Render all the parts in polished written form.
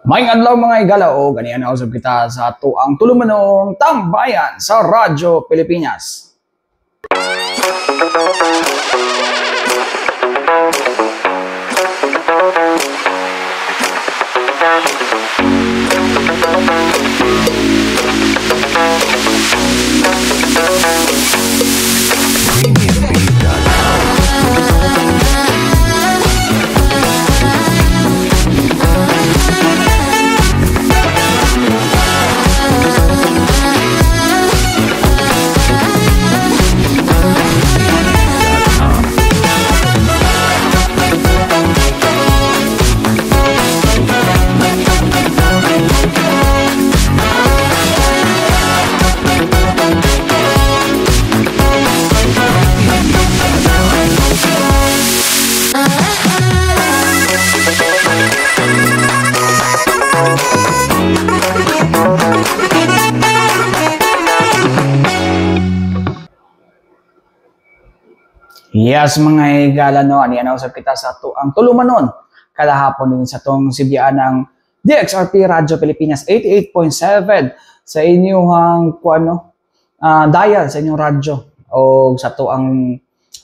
May adlaw mga igala o ganiyan na usab kita sa tuang tulumanong tambayan sa Radyo Pilipinas. Yes, mga igala no, aniyan na usab kita sa tuang tulumanon. Kada hapon din sa tong sibyaan ng DXRP Radyo Pilipinas 88.7 sa inyong dial sa inyong radyo o sa tuang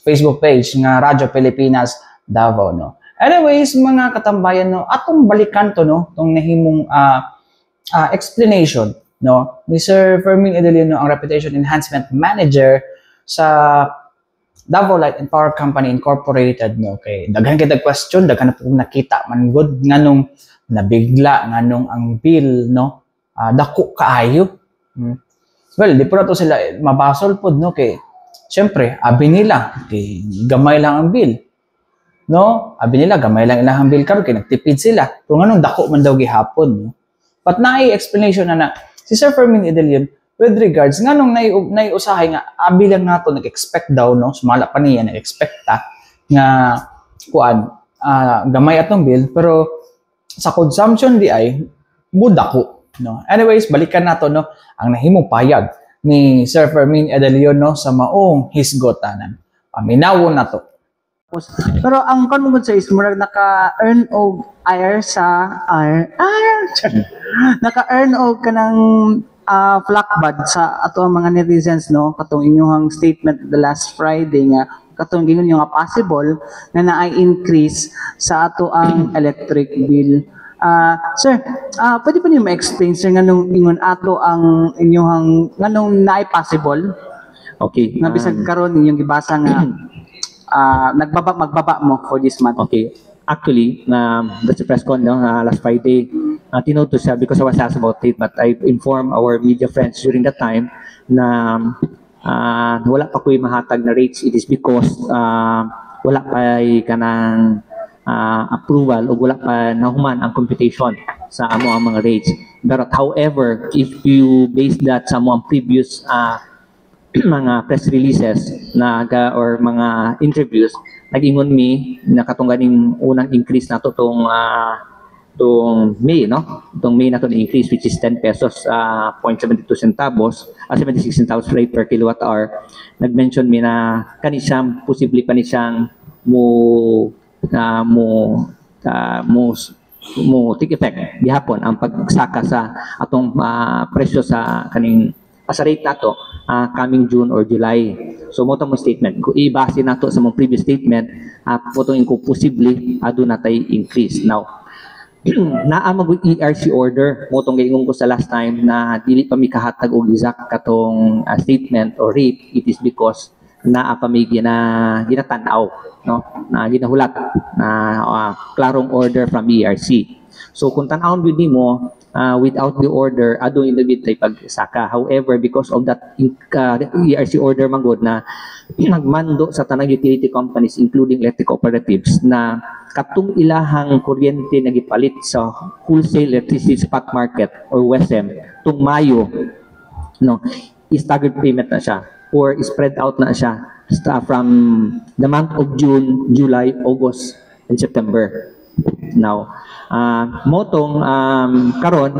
Facebook page nga Radyo Pilipinas Davao no. Anyways, mga katambayan no, atong balikan to no, tong nahimong explanation no ni Sir Fermin Edelio no, ang Reputation Enhancement Manager sa Davao Light and Power Company Incorporated no, kay daghan kita question, daghan na po nakita man good nganong nabigla nganong ang bill no dako kaayo. Well, di po na to sila mabasol pod no, kay syempre abi nila kay gamay lang ang bill no, abi nila gamay lang ilang bill karon kay nagtipid sila kung nganong dako man daw gihapon no. But naay explanation na si Sir Fermin Edelio with regards nganong naiusahay nga abi lang nato nag-expect daw no, sumala pa niya na-expecta nga gamay atong bill pero sa consumption di ay budako no. Anyways, balikan nato no ang nahimong payag ni Sir Fermin Edelio no sa maong hisgotanan. Paminawon nato. Pero ang kanmugod sa is murag naka-earn og naka-earn og kanang flakbad sa ato ang mga netizens no, katong inyong statement the last Friday nga katong gingon nga possible na naay increase sa ato ang electric bill. Sir, pwede pa niyo ma-explain sir nganong ingon ato ang inyong nganong naay possible? Okay. Nga bisag karon inyong gibasa nga magbaba mo for this month. Okay. Actually, that's the press con no, last Friday, tinoto siya because I was asked about it, but I informed our media friends during that time na wala pa ko'y mahatag na rates. It is because wala pa kanang approval o wala pa nahuman ang computation sa amo ang mga rates. But however, if you base that sa mo ang previous mga press releases or mga interviews, nag-ingon mi na katong ganing unang increase na to tong May no, tong May na to increase which is 10 pesos 0.72 centavos 76 centavos rate per kilowatt hour. Nag-mention mi na kani siyang posible pa ni siyang mo take effect gihapon ang pagsaka sa atong presyo sa kaning sa rate nato coming June or July. So mo tong statement kung ibase nato sa mong previous statement potong ko posible ado natay increase. Now naa mag ERC order mo tong gingon ko sa last time na dili pa mi kahatag og exact katong statement or rate. It is because naa pa mi ginatan-aw no, na ginahulat na klarong order from ERC. So kung tan-awon gid nimo without the order ado indubit tay pagsaka. However, because of that ERC order manggod na nagmando sa tanang utility companies including electric cooperatives na katong ilahang kuryente na gipalit sa wholesale electricity spot market or WESM tung Mayo no, staggered payment na siya or spread out na siya from the month of June, July, August, and September. Now, motong karon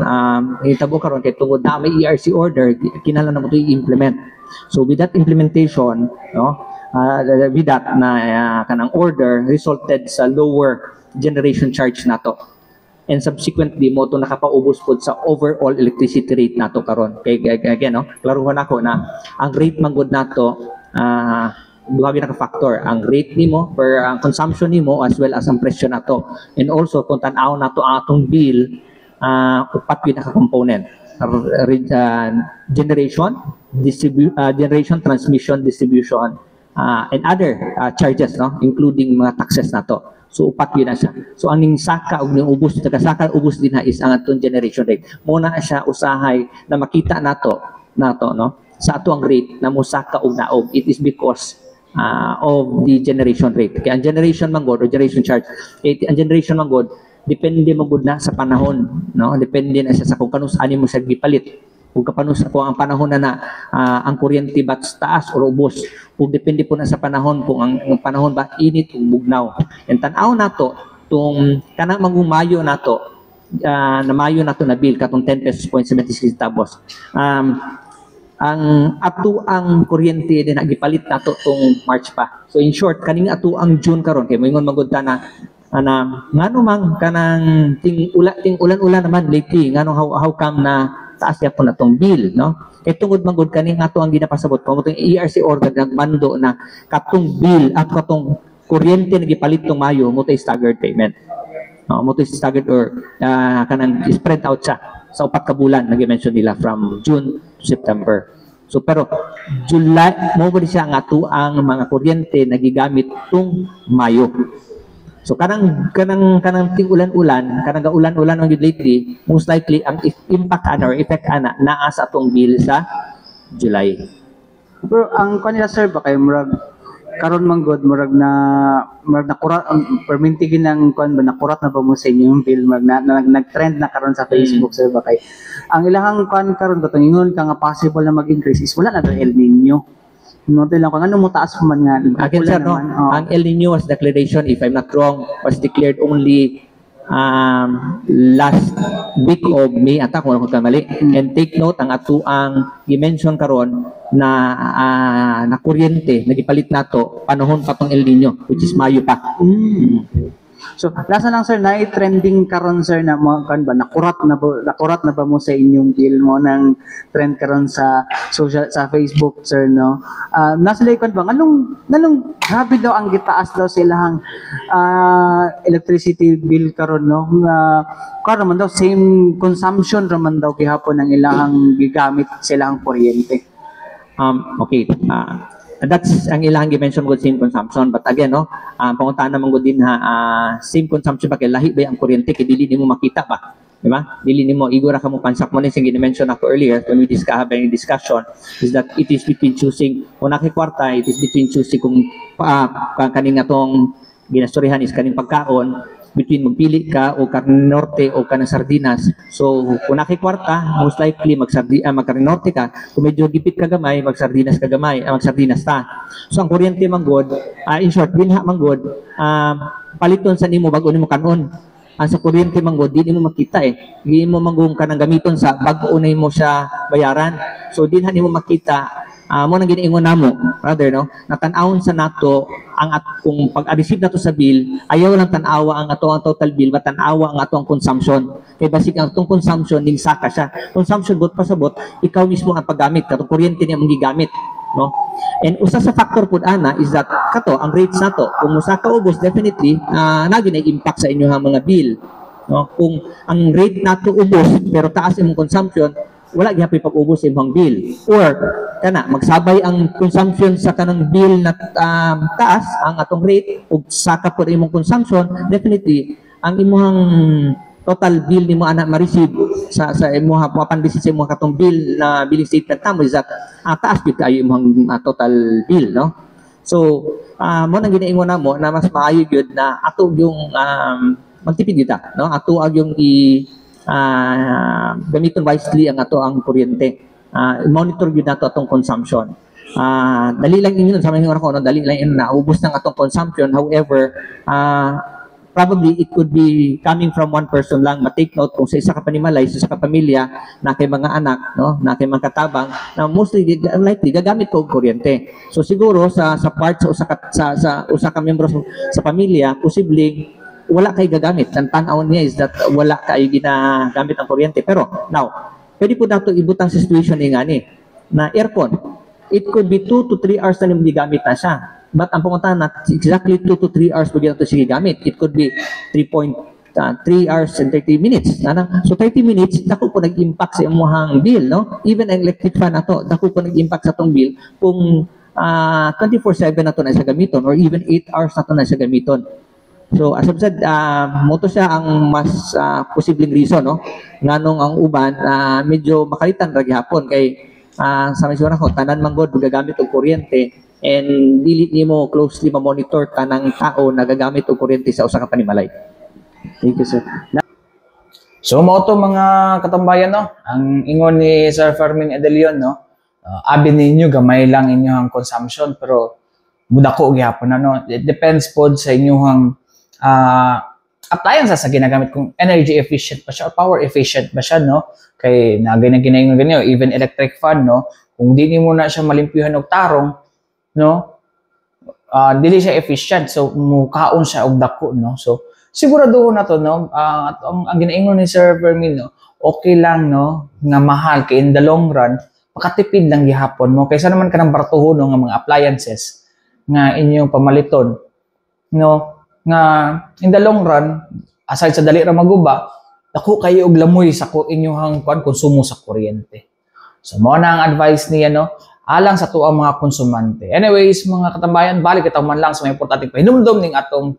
hitabo karon kay tungod na may ERC order kinahanglan na mo to i-implement. So with that implementation, no, with that na kanang order resulted sa lower generation charge nato. and subsequently mo to nakapaubos pod sa overall electricity rate nato karon. Kay again no, klaruhon ako na ang rate manggod nato duha gyud ka factor, ang rate nimo per ang consumption nimo as well as ang presyo nato. And also kung tan-aw nato ang atong bill, upat gyud ka component. Generation, generation, transmission, distribution, and other charges, no, including mga taxes nato. So upat yun na siya. So aning saka og ning ubos taga-saka ubos din ha is ang atong generation rate. Muna na siya usahay na makita nato no sa ato ang rate na mosaka og naog. It is because of the generation rate. Kaya ang generation manggod or generation charge, ang generation manggod depende magud na sa panahon, no? Depende na siya sa kung kanus ani mo siya gipalit. Kung kapanus kung ang panahon na ang kuryente ba taas o ubos. Kung depende po na sa panahon kung ang panahon ba init o bugnaw. And tan-aw nato tung kanang magumayo nato na mayo nato na bill katong 10 pesos point 76 centavos. Ang ato ang kuryente din nagipalit nato tung March pa. So in short kaning ato ang June karon kay moingon magud ta na ngano man kanang ting ulan-ulan naman lately ngano how come na taas yapon na tong bill, no? Kay tungod manggod kani ato ang ginapasabot pa mo tong ERC organ nagmando na katong bill at katong kuryente nagipalit tong Mayo mo tay staggered payment. Mo tay staggered or kanang spread out siya sa upat ka bulan nagi-mention nila from June to September. So pero July mo ba siya ang ato ang mga kuryente nagigamit tung Mayo. So kanang ting ulan-ulan, kanang gaulan-ulan ang lately, most likely ang impact or effect ana naa sa atong bill sa July. Pero ang kanila sir ba kay murag karon man god murag na kurat permintigin ng kon ba nakurat na ba mo sa inyong bill nag-trend na karon sa Facebook sir ba kay ang ilahang kan karon ba ingon ka nga possible na mag-increase is wala na daw El Nino. Note lang kung ano mo taas man nga. Again sir, no? Ang El Nino was declaration, if I'm not wrong, was declared only last week of May ata kung ako kamali. And take note ang ato ang i-mention karon na kuryente nagipalit nato panahon pa tong El Nino which is Mayo pa. So, lasa lang sir, na-trending karon sir na mo kan ba nakurat na ba mo sa inyong bill mo ng trend karon sa social sa Facebook sir no. Nasa likod ba anong grabe daw ang gitaas daw sa ilang electricity bill karon no. Karon man daw same consumption raman daw gihapon ang ilang gigamit sa ilang kuryente. Okay. That's ang ilang gi-mention ko same consumption, but again no panguntahan naman ko din same consumption ba kay lahi ba ang kuryente kay dili nimo makita ba, di ba? Dili nimo igura ka mo pansak mo ni sing gi-mention ako earlier when we have any discussion is that it is between choosing kung nakikwarta, it is between choosing kung kaning atong ginastoryahan is kaning pagkaon between magpili ka o karne norte o kanang sardinas. So kung nakikwarta, most likely magkarne norte ka. Kung medyo gipit ka gamay, magsardinas ka gamay, magsardinas ta. So ang kuryente manggod, in short, binha manggod, paliton sa nimo bago nimo kanon. Ang sa kuryente manggod, di mo makita Di mo manggong kanang gamiton sa bago unay mo siya bayaran. So di na nimo makita mo nang giniingon namo rather no natan-awon sa nato ang kung pag-receive nato sa bill ayaw lang tan-awa ang ato ang total bill matan-awa ang ato ang consumption kay basic ang atong consumption ning saka siya consumption bot pasabot ikaw mismo ang paggamit katong kuryente niya mong gigamit no and usa sa factor pud ana is that kato ang rates nato kung usa ka ubos definitely nagin ay impact sa inyo mga bill no kung ang rate nato ubos pero taas imong consumption wala gyapon pag-ubos imong bill or kana magsabay ang consumption sa kanang bill na taas ang atong rate ug saka pod imong consumption definitely ang imong total bill nimo ana ma-receive sa imong mapandisin sa imong katong bill na billing statement tamo is that taas gyud kayo imong total bill no so mo nang ginaingon namo na mas maayo gyud na ato yung magtipid gyud ta no ato yung gamiton wisely ang ato ang kuryente. Monitor gyud nato atong consumption. Dali lang ingon sa mga ko no, dali lang naubos ng atong consumption. However, probably it could be coming from one person lang. Take note kung sa isa ka panimalay, sa isa ka pamilya, na kay mga anak, no, na kay mga katabang, na mostly likely gagamit ko og kuryente. So siguro sa part sa usa ka miyembro sa pamilya, posibleng wala kay gagamit. Ang tanaw niya is that wala kay ginagamit ang kuryente. Pero now, pwede po dato ibutang sa situation ni ngani na aircon. It could be 2 to 3 hours na hindi gamit na siya. But ang pumunta na exactly 2 to 3 hours pwede nato siya gamit. It could be 3 hours and 30 minutes. So 30 minutes, dako po nag-impact sa imuhang bill, no? Even ang electric fan na to, dako po nag-impact sa tong bill kung 24/7 na to na siya gamiton or even 8 hours na to na siya gamiton. So as I've said, mo to siya ang mas posibleng reason, no? Nganong ang uban medyo makalitan ra gihapon kay sa mesura ko tanan manggod gagamit og kuryente and dili nimo closely ma-monitor kanang tao nagagamit og kuryente sa usa ka panimalay. Thank you, sir. So mo to mga katambayan, no, ang ingon ni Sir Fermin Edelion, no, abi ninyo gamay lang inyong consumption pero budako gyapon no. It depends pod sa inyong appliances sa ginagamit kung energy efficient ba siya or power efficient ba siya, no. Kay nagina-ginaingon ganyo even electric fan, no, kung di nimo na siya malimpyuhan og tarong, no, dili siya efficient, so mukaon siya og dako, no. So siguraduho na to, no, at ang ginaingon ni Sir Fermin, no, okay lang, no, nga mahal kay in the long run makatipid lang gihapon mo kaysa naman kanang baratuhon, no, nga mga appliances nga inyong pamaliton, no, nga in the long run aside sa dali ra maguba dako kayo og lamoy sa inyong konsumo sa kuryente. So mo na ang advice niya, no, alang sa tuang mga konsumante. Anyways mga katambayan, balik itaw man lang sa mga importanteng pahinumdom ning atong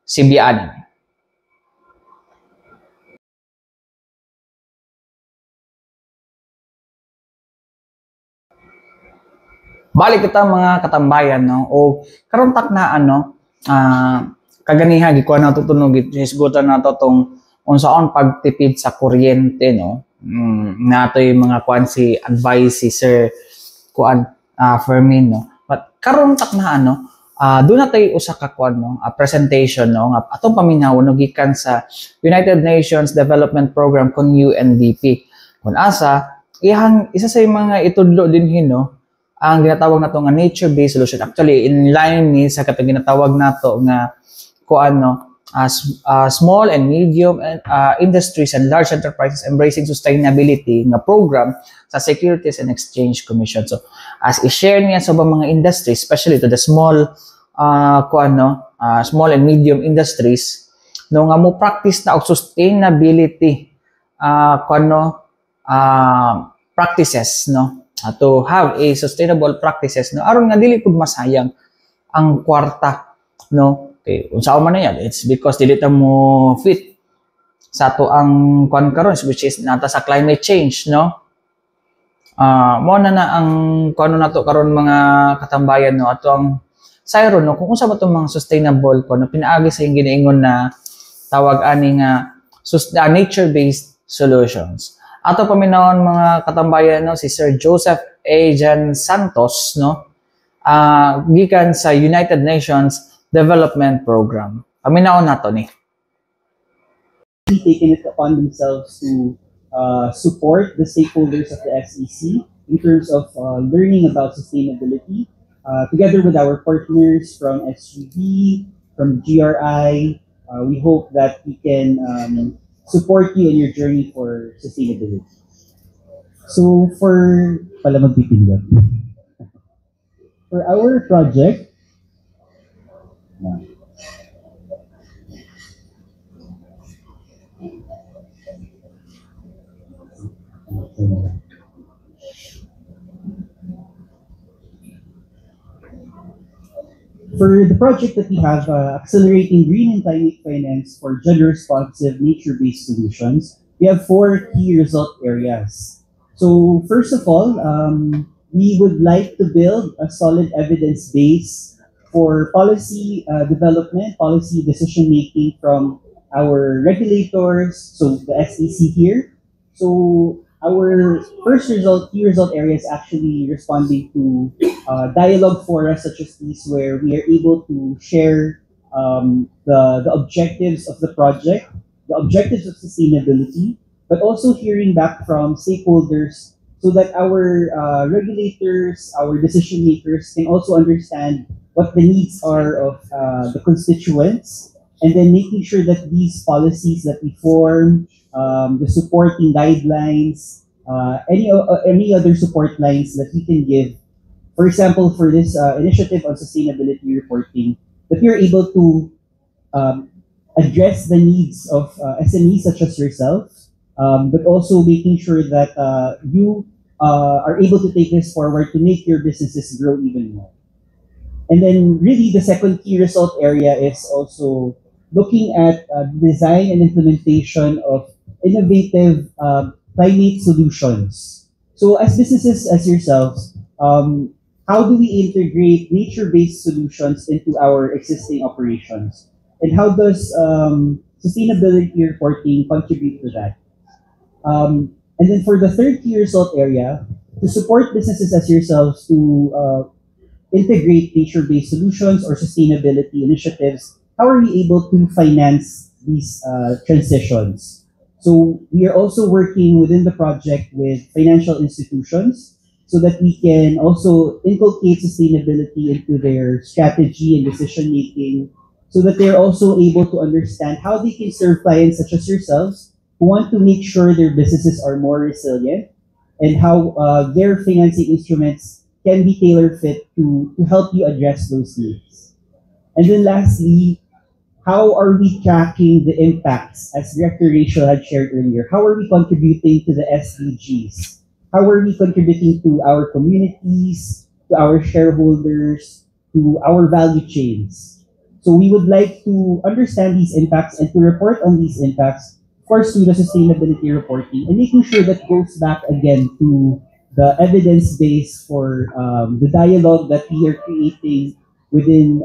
CBA. Balik kita mga katambayan, no, o karon taknaan, no, kaganiha gikuha na tutunog isgutan nato tong unsaon pagtipid sa kuryente, no. Natoy mga kuan si advice si Sir kuan Fermin, no. But karon taknaan, no, doon natay usa ka kuan, no, presentation, no, nga atong paminawon no gikan sa United Nations Development Program kun UNDP. Kun asa isa sa mga itudlo dinhi, no, ang ginatawag nato nga nature-based solution. Actually, in line ni sa katong ginatawag nato nga kuan, no, small and medium industries and large enterprises embracing sustainability nga program sa Securities and Exchange Commission. So, as i-share niya sa mga industries, especially to the small kuan, no, small and medium industries, no, nga mo practice na og sustainability kuan, no, practices, no, to have a sustainable practices, no, aron nga dili pud masayang ang kwarta, no. Okay, unsa man na yan, it's because dili ta mo fit sa ato ang kuan karon, which is nata sa climate change, no. Mo na ang kuno nato karon mga katambayan, no, ato ang sayro, no, kung unsa ba tong mga sustainable kuno pinaagi sa yung ginaingon na tawag ani nga nature-based solutions. Ato paminawon mga katambayan, no, si Sir Joseph A. Jan Santos, no, gikan sa United Nations Development Program. Paminawon nato ni. Taken it upon themselves to support the stakeholders of the SEC in terms of learning about sustainability, together with our partners from SGB, from GRI. We hope that we can support you in your journey for sustainability. So for our project, for the project that we have, Accelerating Green and Climate Finance for Gender-Responsive Nature-Based Solutions, we have 4 key result areas. So first of all, we would like to build a solid evidence base for policy development, policy decision-making from our regulators, so the SEC here. So our key result area is actually responding to dialogue forums such as these, where we are able to share the objectives of the project, the objectives of sustainability, but also hearing back from stakeholders so that our regulators, our decision makers can also understand what the needs are of the constituents and then making sure that these policies that we form, the supporting guidelines, any other support lines that we can give. For example, for this initiative on sustainability reporting, that you're able to address the needs of SMEs such as yourself, but also making sure that you are able to take this forward to make your businesses grow even more. And then really the second key result area is also looking at design and implementation of innovative climate solutions. So as businesses as yourselves, how do we integrate nature-based solutions into our existing operations? And how does sustainability reporting contribute to that? And then for the third key result area, to support businesses as yourselves to integrate nature-based solutions or sustainability initiatives, how are we able to finance these transitions? So we are also working within the project with financial institutions so that we can also inculcate sustainability into their strategy and decision-making so that they're also able to understand how they can serve clients such as yourselves who want to make sure their businesses are more resilient and how their financing instruments can be tailor-fit to help you address those needs. And then lastly, how are we tracking the impacts, as Director Rachel had shared earlier? How are we contributing to the SDGs? How are we contributing to our communities, to our shareholders, to our value chains? So we would like to understand these impacts and to report on these impacts, of course, through the sustainability reporting, and making sure that goes back again to the evidence base for the dialogue that we are creating within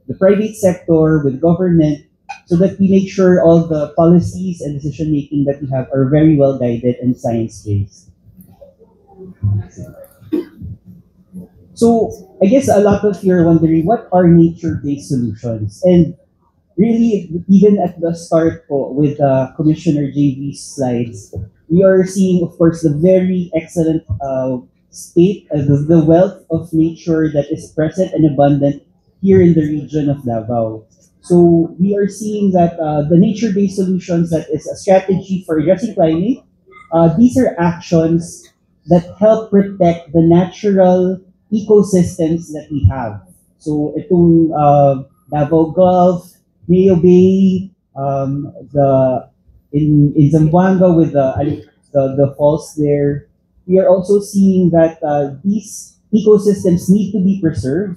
the private sector, with government, so that we make sure all the policies and decision making that we have are very well guided and science-based. So I guess a lot of you are wondering, what are nature-based solutions? And really, even at the start with Commissioner JV's slides, we are seeing, of course, the very excellent state, the wealth of nature that is present and abundant here in the region of Davao. So we are seeing that the nature-based solutions, that is a strategy for addressing climate, these are actions that help protect the natural ecosystems that we have. So itong Davao Gulf, Mayo Bay, in Zamboanga with the falls there, we are also seeing that these ecosystems need to be preserved.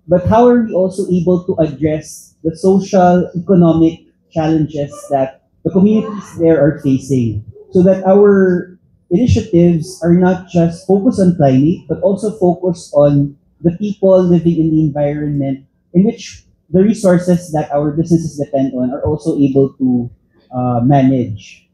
But how are we also able to address the social, economic challenges that the communities there are facing, so that our initiatives are not just focused on climate, but also focused on the people living in the environment in which the resources that our businesses depend on are also able to manage.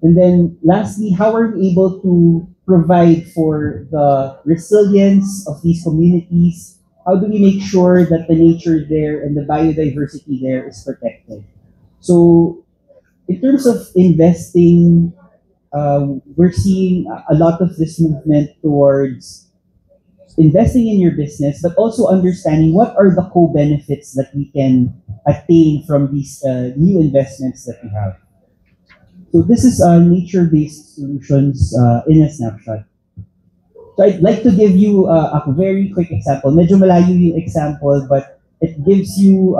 And then lastly, how are we able to provide for the resilience of these communities? How do we make sure that the nature there and the biodiversity there is protected? So in terms of investing, we're seeing a lot of this movement towards investing in your business, but also understanding what are the co-benefits that we can attain from these new investments that we have. So this is nature-based solutions in a snapshot. So I'd like to give you a very quick example. Medyo malayo yung example, but it gives you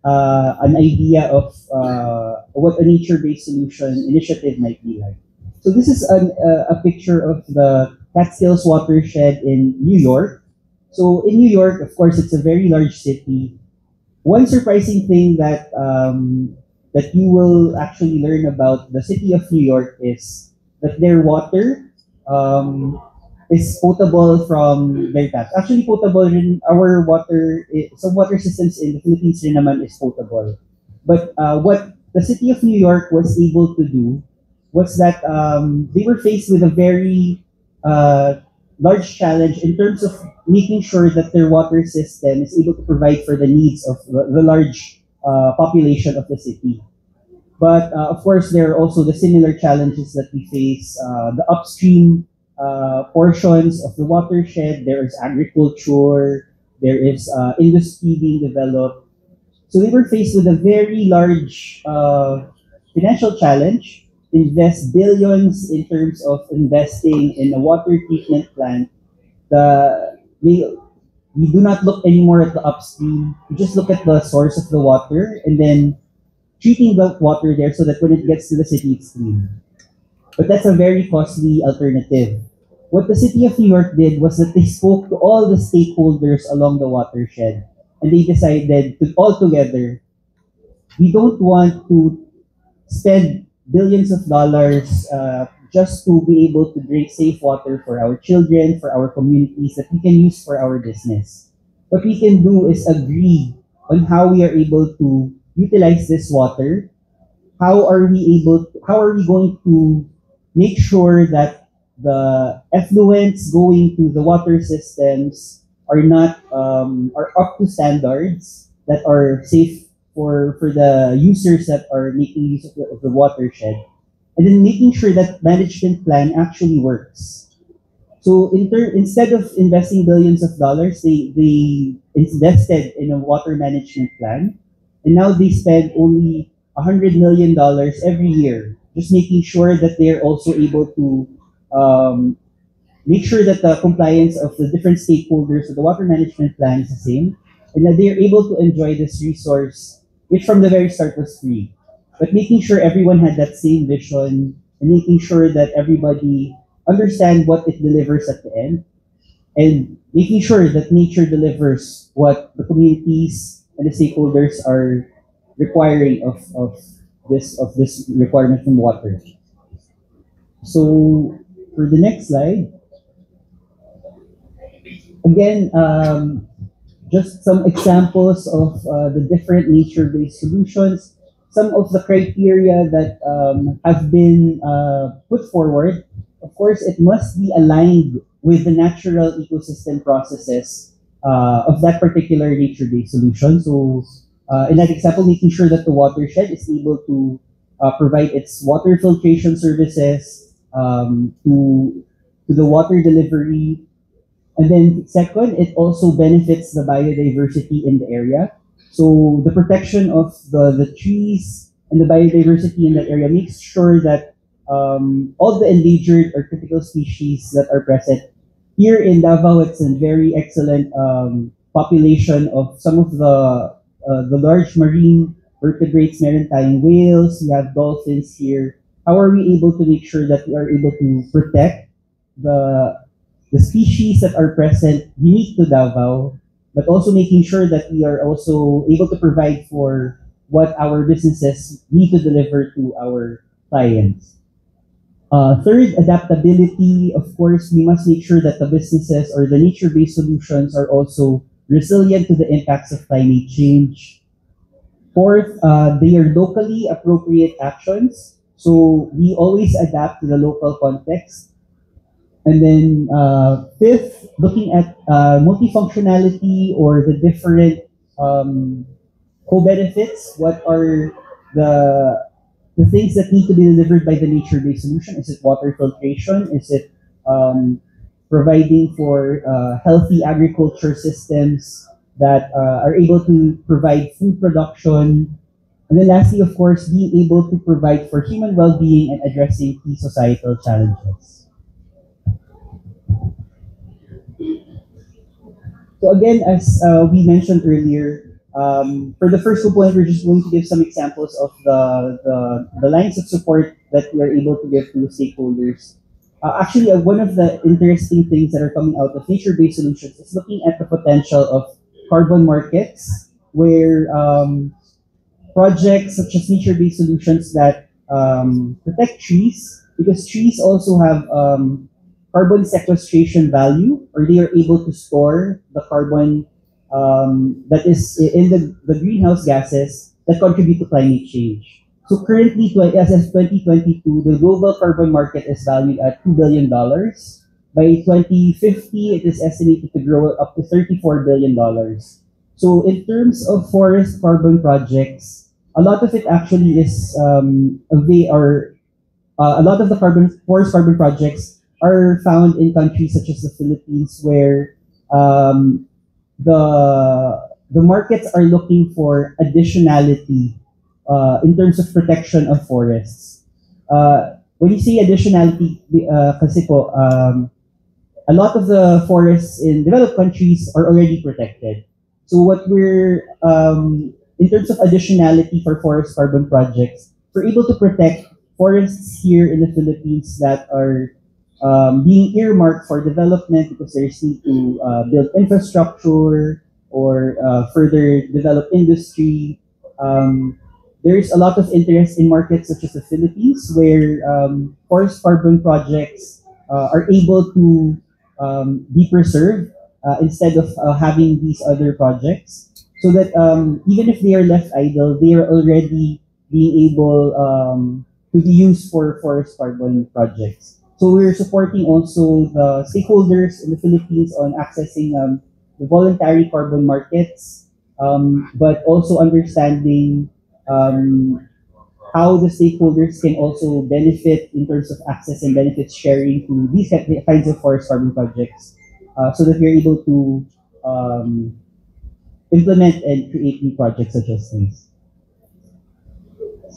an idea of what a nature-based solution initiative might be like. So this is a picture of the Catskills watershed in New York. So in New York, of course, it's a very large city. One surprising thing that that you will actually learn about the city of New York is that their water is potable from their taps. Actually, potable in our water, some water systems in the Philippines rin naman is potable. But what the city of New York was able to do was that they were faced with a very large challenge in terms of making sure that their water system is able to provide for the needs of the large population of the city. But of course, there are also the similar challenges that we face. The upstream portions of the watershed, there is agriculture, there is industry being developed. So they were faced with a very large financial challenge, invest billions in terms of investing in a water treatment plant. We do not look anymore at the upstream. We just look at the source of the water and then treating the water there so that when it gets to the city, it's clean. But that's a very costly alternative. What the city of New York did was that they spoke to all the stakeholders along the watershed, and they decided to all together, we don't want to spend billions of dollars just to be able to drink safe water for our children, for our communities that we can use for our business. What we can do is agree on how we are able to utilize this water. How are we going to make sure that the effluents going to the water systems are not are up to standards that are safe for the users that are making use of the watershed, and then making sure that management plan actually works. So instead of investing billions of dollars, they invested in a water management plan, and now they spend only $100 million every year, just making sure that they're also able to make sure that the compliance of the different stakeholders of the water management plan is the same, and that they're able to enjoy this resource, which from the very start was free. But making sure everyone had that same vision and making sure that everybody understand what it delivers at the end, and making sure that nature delivers what the communities and the stakeholders are requiring of this requirement from water. So for the next slide, again, just some examples of the different nature-based solutions. Some of the criteria that have been put forward, of course, it must be aligned with the natural ecosystem processes of that particular nature-based solution. So in that example, making sure that the watershed is able to provide its water filtration services to the water delivery. And then second, it also benefits the biodiversity in the area. So the protection of the trees and the biodiversity in that area makes sure that all the endangered or critical species that are present here in Davao, it's a very excellent population of some of the large marine vertebrates. Meron tayong whales, we have dolphins here. How are we able to make sure that we are able to protect the species that are present unique to Davao, but also making sure that we are also able to provide for what our businesses need to deliver to our clients. Third, adaptability. Of course, we must make sure that the businesses or the nature-based solutions are also resilient to the impacts of climate change. Fourth, they are locally appropriate actions. So we always adapt to the local context. And then fifth, looking at multifunctionality or the different co-benefits. What are the things that need to be delivered by the nature-based solution? Is it water filtration? Is it providing for healthy agriculture systems that are able to provide food production? And then lastly, of course, being able to provide for human well-being and addressing key societal challenges. So again, as we mentioned earlier, for the first 2 points, we're just going to give some examples of the lines of support that we are able to give to stakeholders. Actually, one of the interesting things that are coming out of nature-based solutions is looking at the potential of carbon markets, where projects such as nature-based solutions that protect trees, because trees also have carbon sequestration value, or they are able to store the carbon that is in the greenhouse gases that contribute to climate change. So currently, as of 2022, the global carbon market is valued at $2 billion. By 2050, it is estimated to grow up to $34 billion. So in terms of forest carbon projects, a lot of it actually is, a lot of the forest carbon projects are found in countries such as the Philippines, where the the markets are looking for additionality in terms of protection of forests. When you say additionality, kasi po, a lot of the forests in developed countries are already protected. So what we're, in terms of additionality for forest carbon projects, we're able to protect forests here in the Philippines that are being earmarked for development because there's need to build infrastructure or further develop industry. There's a lot of interest in markets such as the Philippines where forest carbon projects are able to be preserved instead of having these other projects, so that even if they are left idle, they are already being able to be used for forest carbon projects. So we're supporting also the stakeholders in the Philippines on accessing the voluntary carbon markets, but also understanding how the stakeholders can also benefit in terms of access and benefits sharing to these kinds of forest carbon projects, so that we're able to implement and create new projects such as these.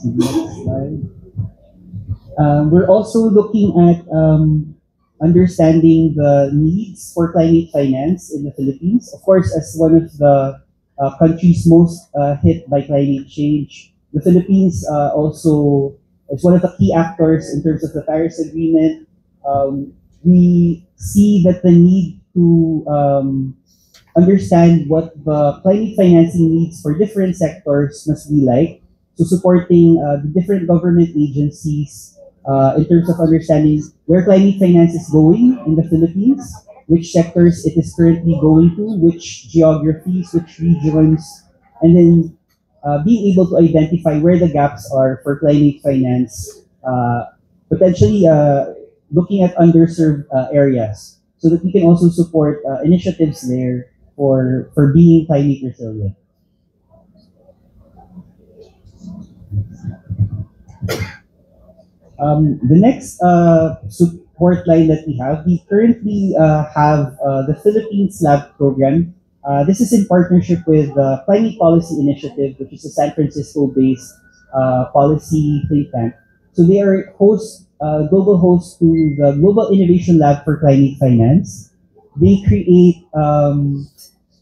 Next slide. We're also looking at understanding the needs for climate finance in the Philippines. Of course, as one of the countries most hit by climate change, the Philippines also is one of the key actors in terms of the Paris Agreement. We see that the need to understand what the climate financing needs for different sectors must be like. So supporting the different government agencies in terms of understanding where climate finance is going in the Philippines, which sectors it is currently going to, which geographies, which regions, and then being able to identify where the gaps are for climate finance, potentially looking at underserved areas, so that we can also support initiatives there for being climate resilient. The next support line that we currently have the Philippines Lab program. This is in partnership with the Climate Policy Initiative, which is a San Francisco-based policy think tank. So they are global host to the Global Innovation Lab for Climate Finance. They create,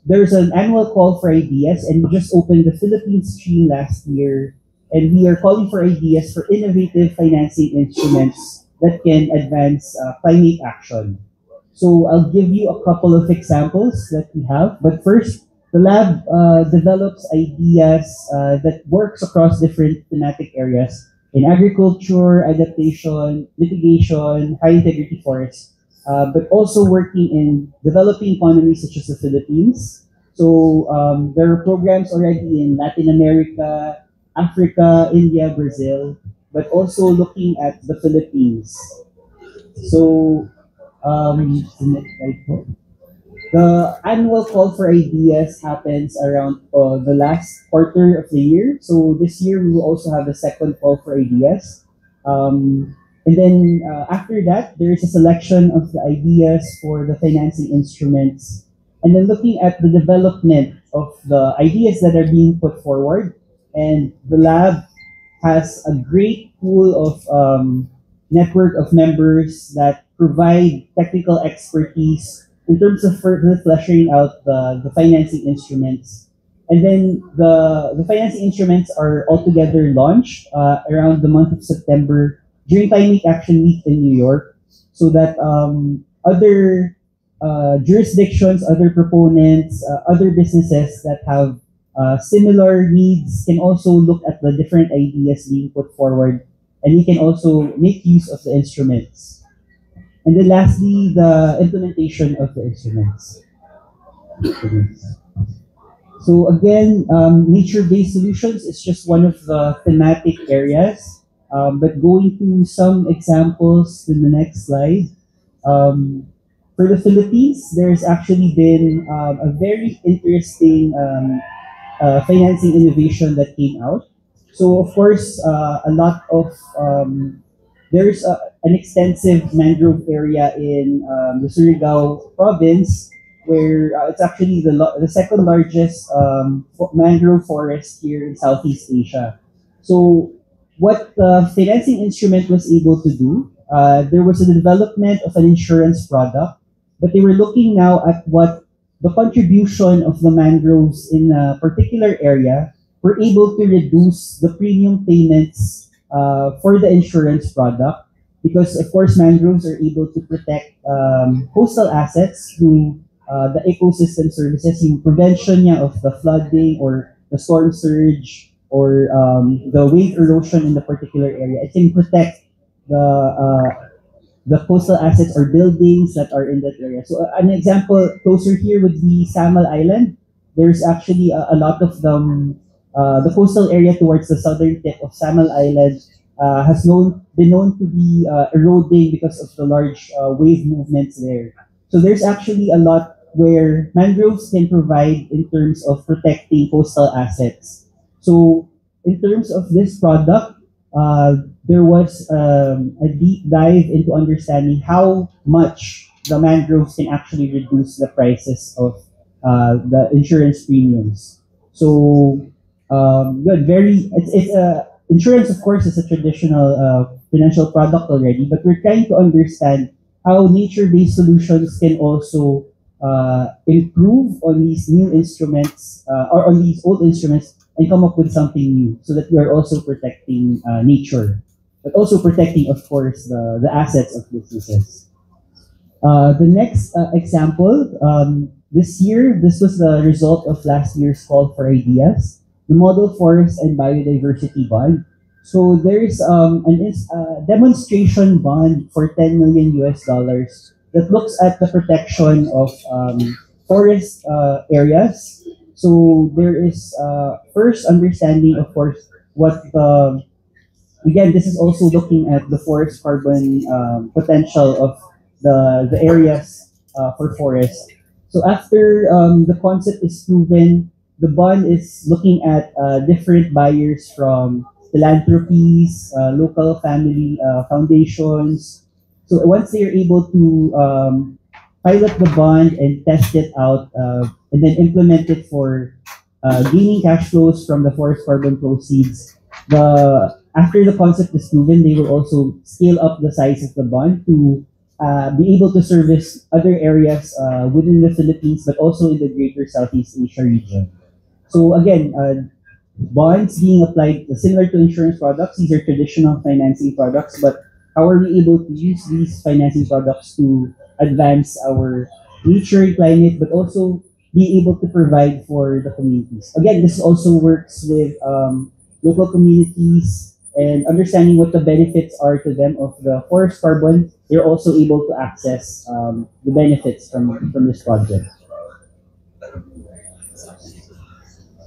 there's an annual call for ideas, and we just opened the Philippines stream last year, and we are calling for ideas for innovative financing instruments that can advance climate action. So I'll give you a couple of examples that we have. But first, the lab develops ideas that works across different thematic areas in agriculture, adaptation, mitigation, high integrity forests, but also working in developing economies such as the Philippines. So there are programs already in Latin America, Africa, India, Brazil, but also looking at the Philippines. So the next slide po. The annual call for ideas happens around the last quarter of the year. So this year we will also have the second call for ideas. And then after that, there is a selection of the ideas for the financing instruments. And then looking at the development of the ideas that are being put forward. And the lab has a great pool of network of members that provide technical expertise in terms of further fleshing out the financing instruments. And then the financing instruments are altogether launched around the month of September during Climate Action Week in New York, so that other jurisdictions, other proponents, other businesses that have similar needs can also look at the different ideas being put forward, and we can also make use of the instruments. And then lastly, the implementation of the instruments. So again, nature-based solutions is just one of the thematic areas, but going to some examples in the next slide. For the Philippines, there's actually been a very interesting financing innovation that came out. So of course, a lot of there's an extensive mangrove area in the Surigao province where it's actually the second largest mangrove forest here in Southeast Asia. So what the financing instrument was able to do, there was a development of an insurance product, but they were looking now at what the contribution of the mangroves in a particular area were able to reduce the premium payments for the insurance product, because of course mangroves are able to protect coastal assets through the ecosystem services, yung prevention niya of the flooding or the storm surge or the wave erosion in the particular area. It can protect the coastal assets or buildings that are in that area. So an example closer here would be Samal Island. There's actually a lot of them. The coastal area towards the southern tip of Samal Island has been known to be eroding because of the large wave movements there. So there's actually a lot where mangroves can provide in terms of protecting coastal assets. So in terms of this product, there was a deep dive into understanding how much the mangroves can actually reduce the prices of the insurance premiums. So insurance, of course, is a traditional financial product already, but we're trying to understand how nature-based solutions can also improve on these new instruments or on these old instruments and come up with something new, so that we are also protecting nature, but also protecting, of course, the assets of businesses. The next example, this year, this was the result of last year's call for ideas, the Model Forest and Biodiversity Bond. So there is a demonstration bond for $10 million that looks at the protection of forest areas. So there is first understanding, of course, what again, this is also looking at the forest carbon potential of the areas for forest. So after the concept is proven, the bond is looking at different buyers from philanthropies, local family foundations. So once they are able to pilot the bond and test it out, and then implement it for gaining cash flows from the forest carbon proceeds, after the concept is proven, they will also scale up the size of the bond to be able to service other areas within the Philippines, but also in the greater Southeast Asia region. So again, bonds being applied similar to insurance products. These are traditional financing products, but how are we able to use these financing products to advance our nature and climate, but also be able to provide for the communities? Again, this also works with local communities and understanding what the benefits are to them of the forest carbon. They're also able to access the benefits from this project.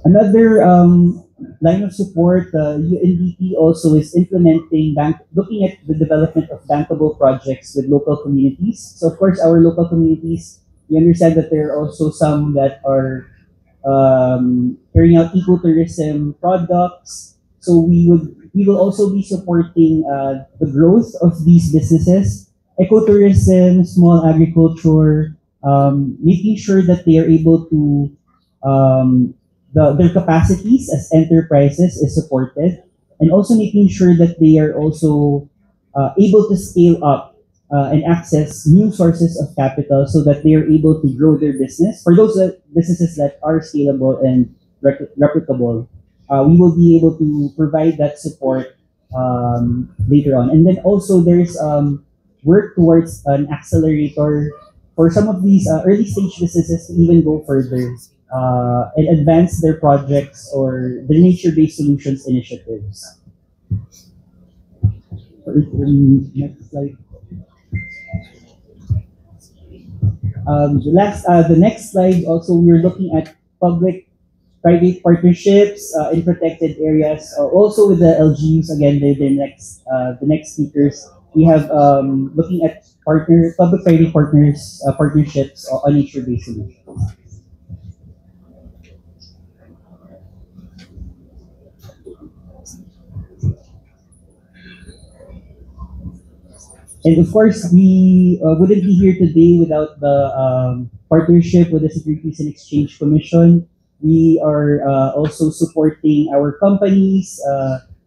Another line of support, UNDP also is implementing looking at the development of bankable projects with local communities. So of course, our local communities, we understand that there are also some that are carrying out ecotourism products. So we will also be supporting the growth of these businesses, ecotourism, small agriculture, making sure that they are able to their capacities as enterprises is supported, and also making sure that they are also able to scale up and access new sources of capital so that they are able to grow their business. For those businesses that are scalable and replicable, we will be able to provide that support later on. And then also there's work towards an accelerator for some of these early stage businesses to even go further and advance their projects or their nature-based solutions initiatives. Next slide. The next slide, also we're looking at public-private partnerships in protected areas. Also with the LGUs, again, the next speakers, we have looking at public-private partnerships on nature-based solutions. And of course, we wouldn't be here today without the partnership with the Securities and Exchange Commission. We are also supporting our companies,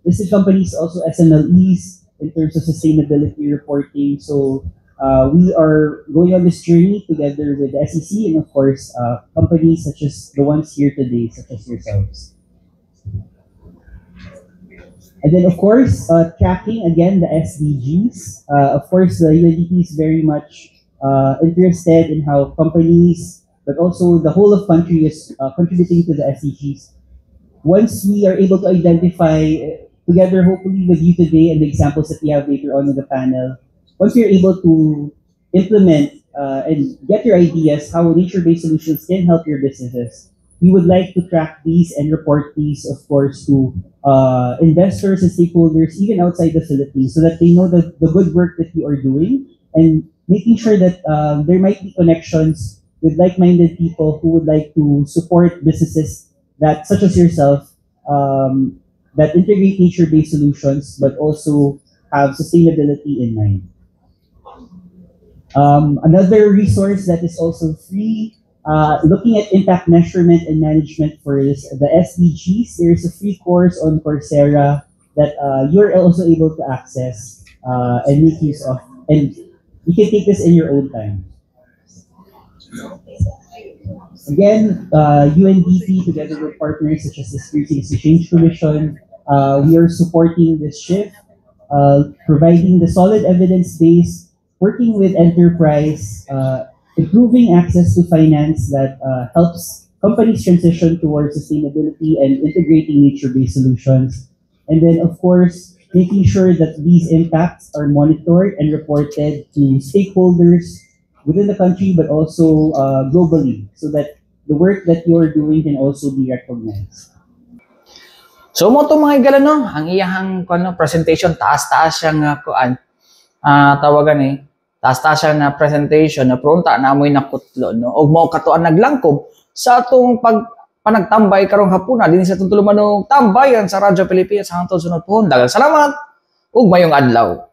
listed companies, also SMLEs in terms of sustainability reporting. So we are going on this journey together with the SEC and of course companies such as the ones here today, such as yourselves. And then of course, tracking again the SDGs. Of course, the UNDP is very much interested in how companies, but also the whole of country is contributing to the SDGs. Once we are able to identify together, hopefully with you today and the examples that we have later on in the panel, once you're able to implement and get your ideas how nature-based solutions can help your businesses, we would like to track these and report these, of course, to investors and stakeholders, even outside the Philippines, so that they know the good work that you are doing and making sure that there might be connections with like-minded people who would like to support businesses that, such as yourself, that integrate nature-based solutions, but also have sustainability in mind. Another resource that is also free, looking at impact measurement and management for the SDGs, there is a free course on Coursera that you're also able to access and make use of. And you can take this in your own time. Again, UNDP, together with partners such as the Securities and Exchange Commission, we are supporting this shift, providing the solid evidence base, working with enterprise, improving access to finance that helps companies transition towards sustainability and integrating nature-based solutions. And then, of course, making sure that these impacts are monitored and reported to stakeholders within the country, but also globally, so that the work that you're doing can also be recognized. So mo to mga igala no, ang iyahang presentation taas-taas siyang tawagan taas-taas siya na presentation na pronta na amoy nakutlo no. Og mao katuan naglangkob sa atong panagtambay karong hapuna dinhi sa atong tulumanong tambayan sa Radyo Pilipinas hangtod sunod pohon. Daghang salamat ug mayong adlaw.